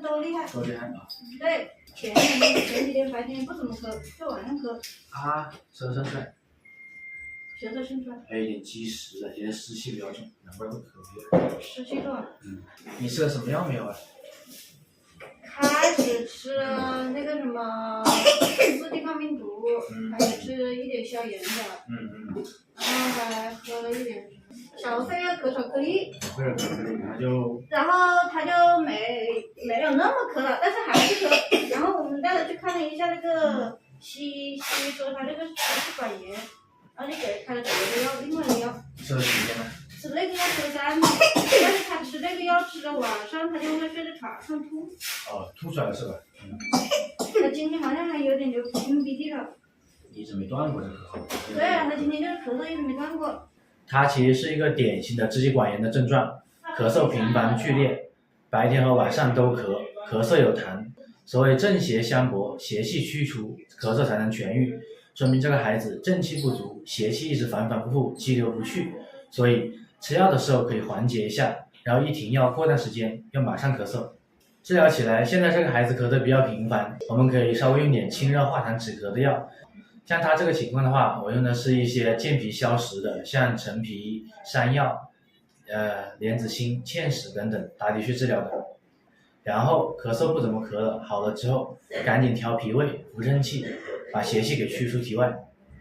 都厉害。都厉害啊！对，前几天白天不怎么咳，就晚上咳，啊，舌头伸出来，舌头伸出来，还有点积食了，现在湿气比较重，难怪会咳。湿气重。你吃了什么药没有啊？开始吃了那个什么4抵抗病毒，还有吃一点消炎的，然后还喝了一点小费尔咳巧克力，然后他就没有那么咳了，但是还是咳。然后我们带他去看了一下那个西医说他这个是气管炎，然后就给他开了别的药，另外的药。吃了几天了？吃那个药吃了3天，但是他吃那个药吃到晚上，他就会睡在床上吐。哦，吐出来了是吧？他今天好像还有点流鼻涕了。一直没断过这个咳嗽。对啊，他今天就是咳嗽一直没断过。它其实是一个典型的支气管炎的症状，咳嗽频繁剧烈，白天和晚上都咳，咳嗽有痰。所谓正邪相搏，邪气驱除，咳嗽才能痊愈，说明这个孩子正气不足，邪气一直反反复复激流不去，所以吃药的时候可以缓解一下，然后一停药，过段时间要马上咳嗽。治疗起来，现在这个孩子咳得比较频繁，我们可以稍微用点清热化痰止咳的药。像他这个情况的话，我用的是一些健脾消食的，像陈皮、山药、莲子心、芡实等等，打底去治疗的。然后咳嗽不怎么咳了，好了之后，赶紧调脾胃、扶正气，把邪气给驱出体外。